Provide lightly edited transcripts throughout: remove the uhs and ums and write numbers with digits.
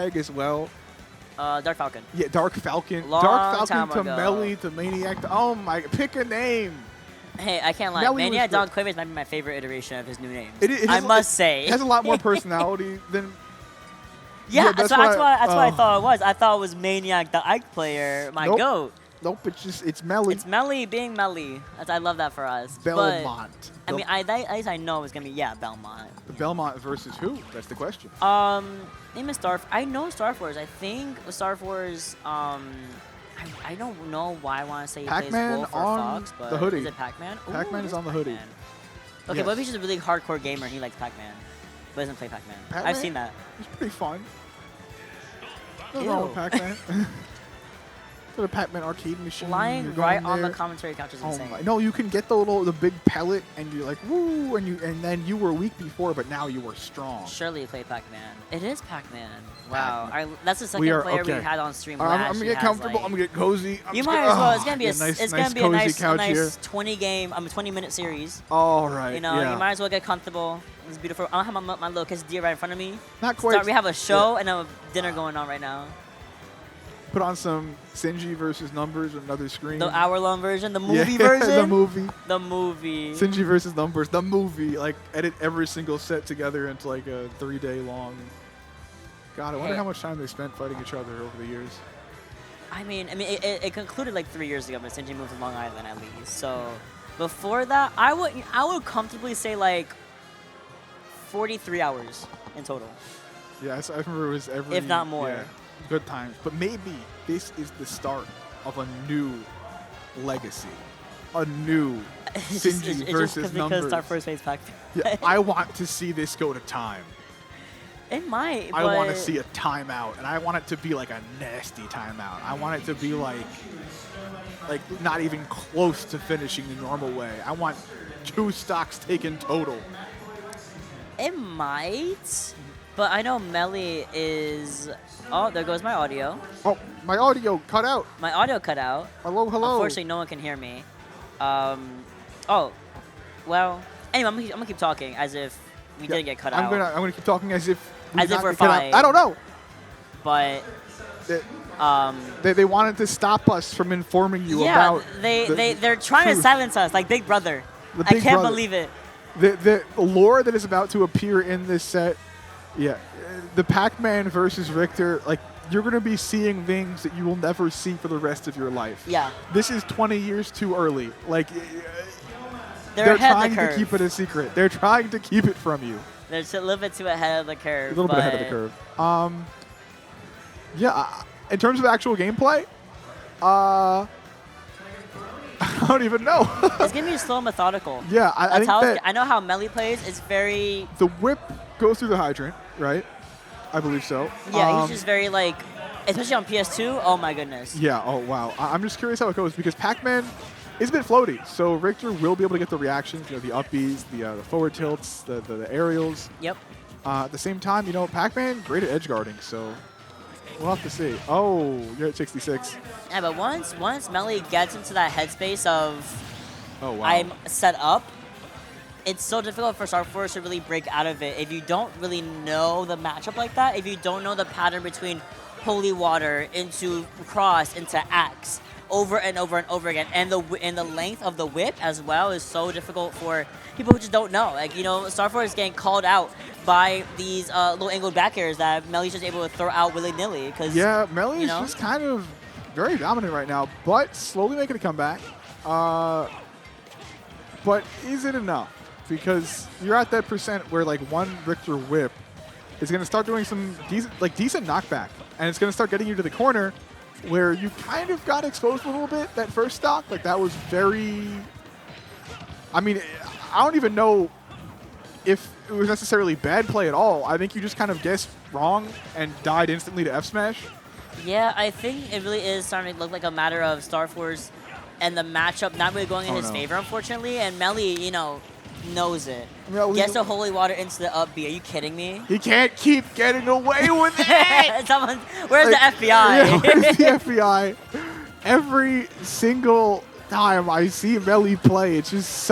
as well. Dark Falcon. Yeah, Dark Falcon. Long Dark time Falcon to ago. Melee to Maniac. Oh my, pick a name. Hey, I can't lie. Melee Maniac was Donquavius might be my favorite iteration of his new names. It I has- must say. It has a lot more personality than. Yeah, that's what I thought it was. I thought it was Maniac, the Ike player, my Nope. goat. Nope, it's Melee. It's Melee being Melee. I love that for us. Belmont. But, I mean, at least I know it's gonna be Belmont. Belmont versus who? That's the question. Name is I know StarForce. I think StarForce. I don't know why I want to say he plays Pac-Man Wolf or on Fox, but the hoodie. is it Pac-Man? Ooh, Pac-Man it is on the hoodie. Pac-Man. Okay, Yes. what if he's just a really hardcore gamer and he likes Pac-Man, but doesn't play Pac-Man? Pac-Man? I've seen that. It's pretty fun. Nothing wrong with Ew. Pac-Man. The Pac-Man arcade machine. you're Lying going right on the there. commentary couch is Oh insane. my! No, you can get the big pellet, and you're like woo, and then you were weak before, but now you were strong. Surely you play Pac-Man. It is Pac-Man. Wow, that's the second We are- player we okay. had on stream. I'm gonna get comfortable. I'm gonna get cozy. You might as well. It's gonna be a nice couch here. 20-minute series. All right. You know, yeah. you might as well get comfortable. It's beautiful. I don't have my little quesadilla right in front of me. Not quite. We have a show and a dinner going on right now. Put on some Sinji versus Numbers, another screen. The hour-long version, the movie Yeah, version. the movie. The movie. Sinji versus Numbers, the movie. Like edit every single set together into like a 3-day long. God, I wonder how much time they spent fighting each other over the years. I mean, it concluded like 3 years ago, but Sinji moved to Long Island at least. So before that, I would comfortably say like 43 hours in total. Yes, I remember it was every. If not more. Yeah, good times. But maybe this is the start of a new legacy, a new Sinji versus Numbers. Because StarForce plays Pac. Yeah, I want to see this go to time. It might. I want to see a timeout, and I want it to be like a nasty timeout. I want it to be like not even close to finishing the normal way. I want 2 stocks taken total. It might, but I know Melee is. Oh, there goes my audio. Oh, my audio cut out. My audio cut out. Hello, hello. Unfortunately, no one can hear me. Oh, well. Anyway, I'm gonna keep talking as if we didn't get cut out. I'm gonna keep talking as if we're get cut out. fine. I don't know. But They wanted to stop us from informing you about. They're trying to truth. silence us like Big Brother. The I Big can't Brother. believe it. The lore that is about to appear in this set, yeah, the Pac-Man versus Richter, like you're gonna be seeing things that you will never see for the rest of your life. Yeah. This is 20 years too early. Like They're ahead of trying the to curve. keep it a secret. They're trying to keep it from you. They're a little bit too ahead of the curve. A little bit ahead of the curve. Yeah, in terms of actual gameplay, I don't even know. It's gonna be slow and methodical. Yeah, I think that I know how Melee plays. It's very. the whip goes through the hydrant, right? I believe so. Yeah, he's just very like, especially on PS2. Oh my goodness. Yeah. Oh wow. I'm just curious how it goes because Pac-Man is a bit floaty, so Richter will be able to get the reactions, you know, the upbeats, the forward tilts, the aerials. Yep. At the same time, you know, Pac-Man great at edge guarding, so we'll have to see. Oh, you're at 66. Yeah, but once Melee gets into that headspace of, Oh wow. I'm set up, it's so difficult for StarForce to really break out of it. If you don't really know the matchup like that, if you don't know the pattern between Holy Water into Cross into Axe over and over and over again, and the length of the whip as well is so difficult for people who just don't know. Like, you know, StarForce is getting called out by these low angled back airs that Melee's just able to throw out willy-nilly. Yeah, Melee is just kind of very dominant right now, but slowly making a comeback. But is it enough? Because you're at that percent where like one Richter whip is going to start doing some decent knockback, and it's going to start getting you to the corner where you kind of got exposed a little bit. That first stock, like that was very. I mean, I don't even know if it was necessarily bad play at all. I think you just kind of guessed wrong and died instantly to F smash. Yeah, I think it really is starting to look like a matter of StarForce and the matchup not really going in his favor, unfortunately. And Melee, you know, knows it. Gets the Holy Water into the up B. Are you kidding me? He can't keep getting away with it. Where's the FBI? Yeah, where's the FBI? Every single time I see Melee play, it's just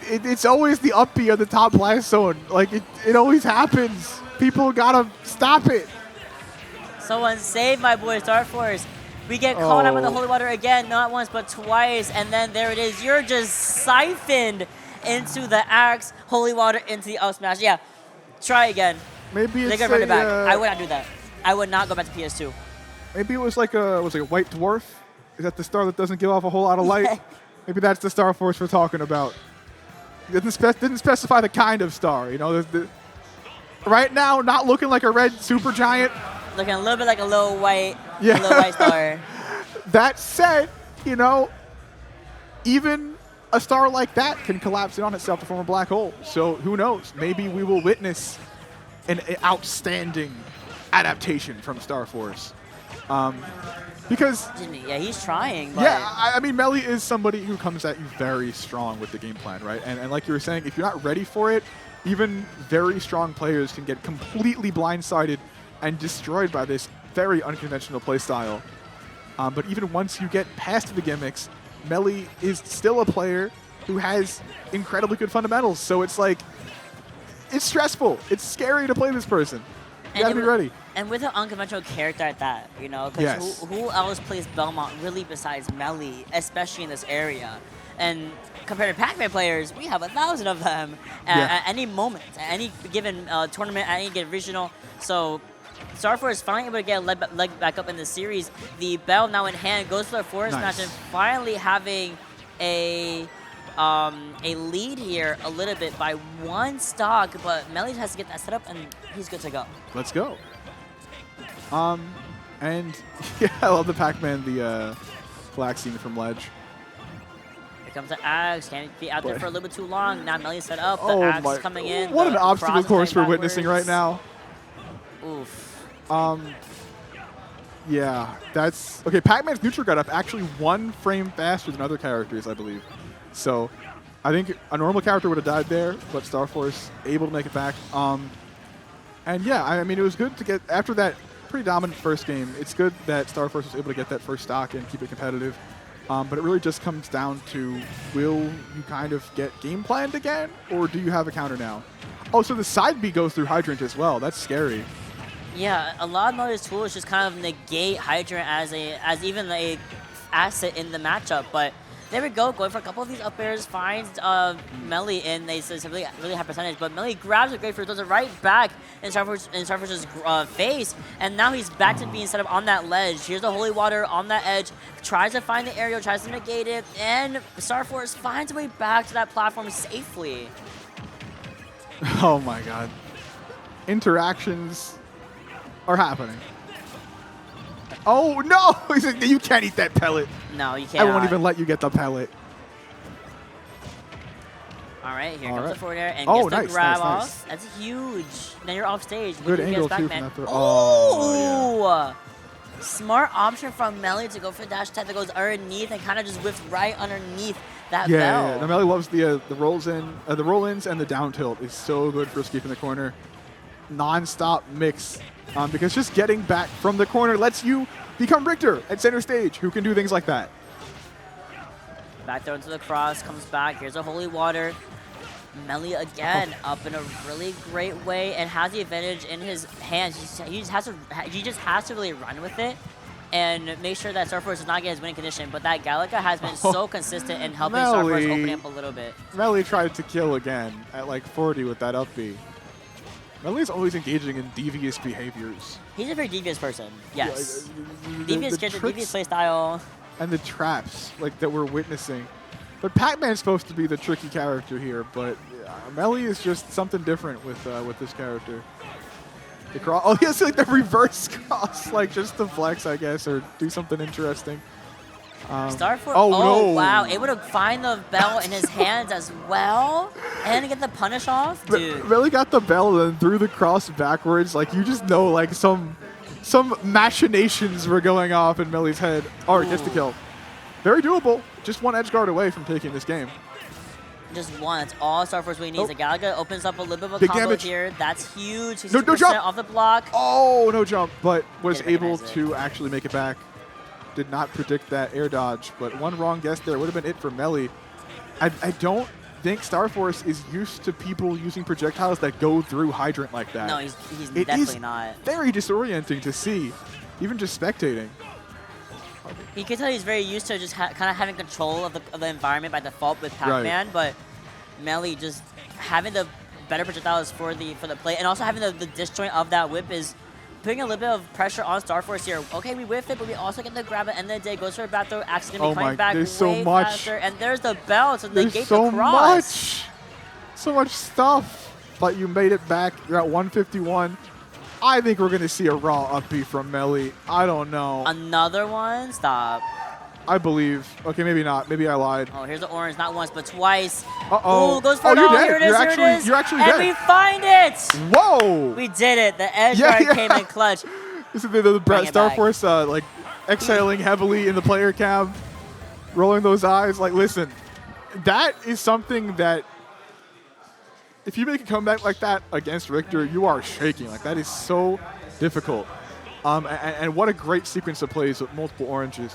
it's always the up B on the top blast zone. Like it always happens. People gotta stop it. Someone save my boy StarForce. We get caught up in the holy water again, not once but twice, and then there it is. You're just siphoned into the axe, holy water into the up smash. Yeah, try again. Maybe it's they can run it back. I would not do that. I would not go back to PS2. Maybe it was like a white dwarf. Is that the star that doesn't give off a whole lot of light? Maybe that's the StarForce we're talking about. Didn't specify the kind of star. You know, right now not looking like a red super giant. Looking a little bit like a little white, star. That said, you know, even a star like that can collapse in on itself to form a black hole. So who knows? Maybe we will witness an outstanding adaptation from StarForce. Because yeah, he's trying. But yeah, I mean, Melly is somebody who comes at you very strong with the game plan, right? And like you were saying, if you're not ready for it, even very strong players can get completely blindsided and destroyed by this very unconventional playstyle. But even once you get past the gimmicks, Melly is still a player who has incredibly good fundamentals. So it's like, it's stressful. It's scary to play this person. You gotta be ready. And with an unconventional character at that, you know, because who else plays Belmont really besides Melly, especially in this area? And compared to Pac-Man players, we have 1,000 of them at any moment, at any given tournament, at any given regional. So StarForce is finally able to get a leg back up in the series. The bell now in hand goes for the forest match and finally having a lead here a little bit by one stock, but Melly has to get that set up and he's good to go. Let's go. And yeah, I love the Pac-Man, the flag scene from Ledge. Here comes the axe. Can't be out there for a little bit too long. Now Melly's set up. The axe is coming in. What an obstacle course we're witnessing right now. Oof. Yeah, that's okay. Pac-Man's neutral got up actually 1 frame faster than other characters, I believe. So I think a normal character would have died there, but StarForce able to make it back. And yeah, I mean, it was good to get, after that pretty dominant first game, it's good that StarForce was able to get that first stock and keep it competitive. But it really just comes down to, will you kind of get game planned again, or do you have a counter now? Oh, so the side B goes through Hydrant as well. That's scary. Yeah, a lot of Melly's tools just kind of negate Hydrant as even a asset in the matchup, but there we go, going for a couple of these up airs, finds Melly in a really high percentage, but Melly grabs a great first, throws it right back in StarForce's face, and now he's back to being set up on that ledge. Here's the holy water on that edge, tries to find the aerial, tries to negate it, and StarForce finds a way back to that platform safely. Oh my god. Interactions are happening. Oh no! He's like, you can't eat that pellet. No, you can't. I won't even let you get the pellet. All right, here comes the forward air and gets the grab off. That's huge. Now you're off stage. Good angle too from that throw. Oh, yeah. Smart option from Melly to go for the dash attack that goes underneath and kind of just whips right underneath that bell. Yeah, the Melly loves the roll-ins and the down tilt is so good for escaping the corner. Non-stop mix. Because just getting back from the corner lets you become Richter at center stage, who can do things like that. Back throw into the cross, comes back. Here's a holy water. Melly again up in a really great way and has the advantage in his hands. He just has to really run with it and make sure that StarForce does not get his winning condition. But that Gallica has been so consistent in helping StarForce open up a little bit. Melly tried to kill again at like 40 with that up B. Melly's always engaging in devious behaviors. He's a very devious person, yes. Devious character, devious playstyle. And the traps like that we're witnessing. But Pac-Man's supposed to be the tricky character here, but Melly is just something different with this character. The cross, oh, he has like the reverse cross, like just to flex, I guess, or do something interesting. StarForce, no. Wow, able to find the bell in his hands as well and get the punish off, dude. Melly got the bell and threw the cross backwards, like you just know like some machinations were going off in Melly's head. Art gets the kill. Very doable. Just one edge guard away from taking this game. Just one. That's all StarForce really needs. The Galaga opens up a little bit of a Big combo damage here. That's huge. No jump off the block. Oh, no jump, but was able to actually make it back. Did not predict that air dodge, but one wrong guess there would have been it for Melly. I don't think StarForce is used to people using projectiles that go through Hydrant like that. No, he's It definitely is not. very disorienting to see, even just spectating. You can tell he's very used to just kind of having control of the environment by default with Pac-Man, but Melly just having the better projectiles for the play, and also having the disjoint of that whip is putting a little bit of pressure on StarForce here. Okay, we whiff it, but we also get the grab at the end of the day. Goes for a back throw, accidentally coming back there's way so much. faster, and there's the bell to There's negate so the cross. so much stuff. But you made it back. You're at 151. I think we're going to see a raw up B from Melly. I don't know. Another one? Stop. I believe. Okay, maybe not. Maybe I lied. Oh, here's the orange, not once, but twice. Uh-oh. Ooh, goes for Oh, it. you're Oh, dead. here it is, You're actually and dead. we find it! Whoa! We did it. The edge guard came in clutch. This is the Bring it back. StarForce like exhaling heavily in the player cam, rolling those eyes. Like, listen, that is something that if you make a comeback like that against Richter, you are shaking. Like, that is so difficult. And what a great sequence of plays with multiple oranges.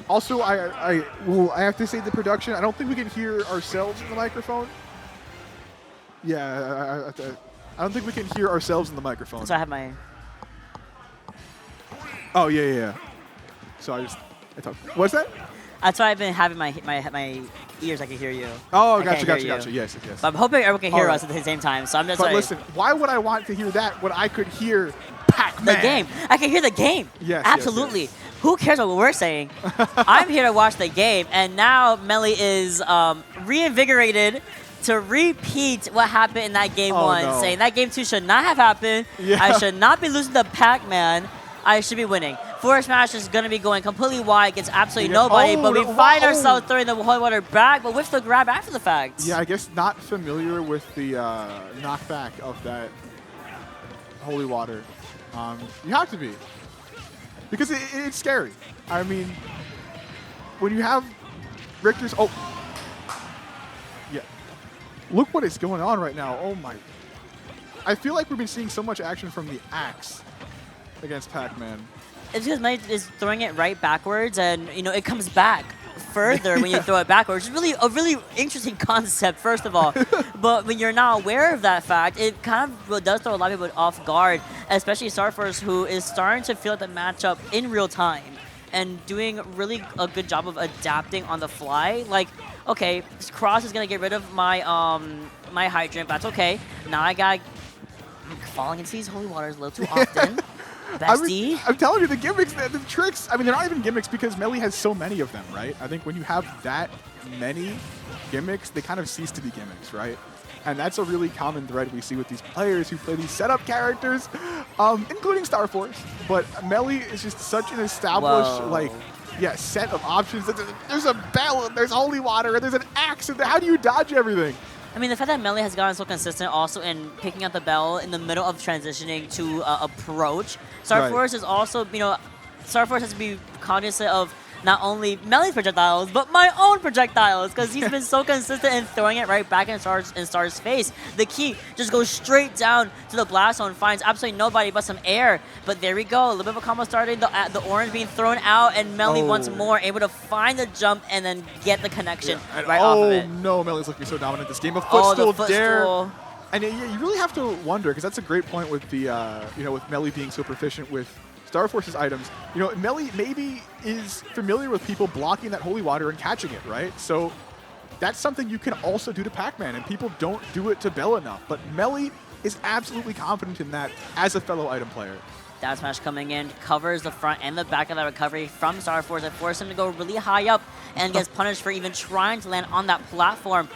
Also, I have to say the production, I don't think we can hear ourselves in the microphone. Yeah, I don't think we can hear ourselves in the microphone. So I have my... Oh, yeah. So I talked. What's that? That's why I've been having my ears. I can hear you. Oh, I gotcha. can't hear you. Yes. But I'm hoping everyone can hear All us at the same time. So I'm just But like... listen, why would I want to hear that when I could hear Pac-Man? The game. I can hear the game. Yes, absolutely. yes. Who cares what we're saying? I'm here to watch the game, and now Melly is reinvigorated to repeat what happened in that game one, no. saying that game two should not have happened. Yeah. I should not be losing to Pac-Man. I should be winning. Forward smash is going to be going completely wide, gets absolutely nobody, but we find ourselves throwing the holy water back, but with the grab after the fact. Yeah, I guess not familiar with the knockback of that holy water. You have to be. Because it's scary. I mean, when you have Richter's... Oh. Yeah. Look what is going on right now. Oh, my. I feel like we've been seeing so much action from the axe against Pac-Man. It's because Melly is throwing it right backwards, and it comes back further when you throw it backwards. It's really a really interesting concept, first of all. But when you're not aware of that fact, it kind of does throw a lot of people off guard, especially StarForce, who is starting to feel the matchup in real time and doing really a good job of adapting on the fly. Like, okay, Cross is gonna get rid of my my hydrant. That's okay. Now I got falling into these holy waters a little too often. Bestie. I'm telling you, the gimmicks, the tricks, I mean, they're not even gimmicks because Melly has so many of them, right? I think when you have that many gimmicks, they kind of cease to be gimmicks, right? And that's a really common thread we see with these players who play these setup characters, including StarForce. But Melly is just such an established, set of options. There's a bell, and there's holy water, and there's an axe, and how do you dodge everything? I mean, the fact that Melly has gotten so consistent also in picking up the bell in the middle of transitioning to approach. StarForce is also, StarForce has to be cognizant of not only Melly's projectiles, but my own projectiles, because he's been so consistent in throwing it right back in Star's face. The key just goes straight down to the blast zone, finds absolutely nobody but some air. But there we go, a little bit of a combo starting, the orange being thrown out, and Melly once more able to find the jump and then get the connection right off of it. Oh no, Melly's looking so dominant this game. A footstool dare. And you really have to wonder, because that's a great point with the, with Melly being so proficient with StarForce's items. Melly maybe is familiar with people blocking that holy water and catching it, right? So that's something you can also do to Pac-Man, and people don't do it to Bell enough. But Melly is absolutely confident in that as a fellow item player. Down smash coming in, covers the front and the back of that recovery from StarForce. It forces him to go really high up and gets punished for even trying to land on that platform.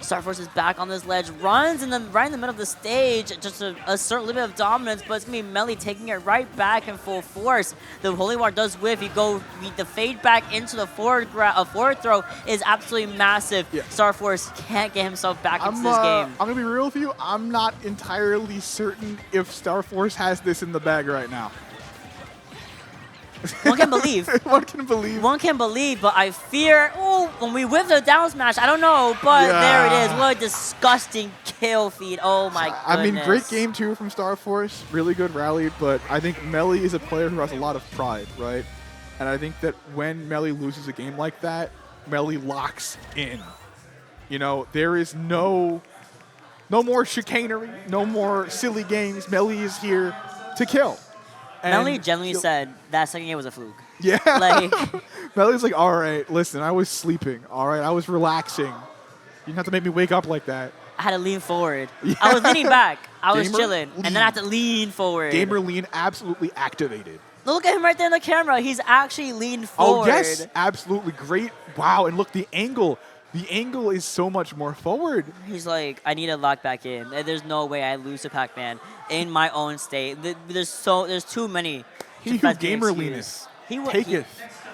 StarForce is back on this ledge, runs right in the middle of the stage just to assert a little bit of dominance, but it's going to be Melly taking it right back in full force. The holy water does whiff. The fade back into the forward throw is absolutely massive. Yeah. StarForce can't get himself back into this game. I'm going to be real with you. I'm not entirely certain if StarForce has this in the bag right now. One can believe. One can believe. One can believe, but I fear, when we whip the down smash, I don't know, but there it is. What a disgusting kill feed. Oh my goodness. I mean, great game too from StarForce. Really good rally, but I think Melly is a player who has a lot of pride, right? And I think that when Melly loses a game like that, Melly locks in. You know, there is no more chicanery, no more silly games. Melly is here to kill. Melly genuinely said that second game was a fluke. Yeah. Like, Melly's like, all right, listen, I was sleeping. All right, I was relaxing. You didn't have to make me wake up like that. I had to lean forward. Yeah. I was leaning back. I was Gamer chilling. And then I had to lean forward. Gamer lean absolutely activated. Look at him right there in the camera. He's actually leaned Oh, forward. yes, absolutely great. Wow, and look, the angle. The angle is so much more forward. He's like, I need to lock back in. There's no way I lose to Pac-Man in my own state. There's too many. He who gamer leaneth taketh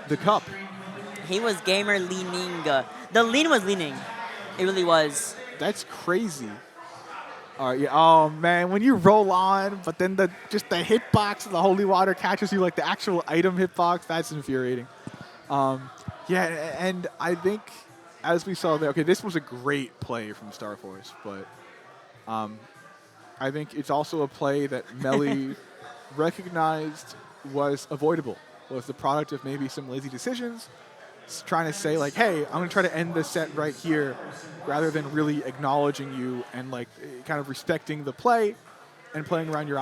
the cup. He was gamer leaning. The lean was leaning. It really was. That's crazy. All right, yeah. Oh man, when you roll on, but then just the hitbox of the holy water catches you like the actual item hitbox, that's infuriating. Yeah, and I think as we saw there, okay, this was a great play from StarForce, but I think it's also a play that Melly recognized was avoidable, was the product of maybe some lazy decisions, trying to say like, hey, I'm going to try to end this set right here, rather than really acknowledging you and like kind of respecting the play and playing around your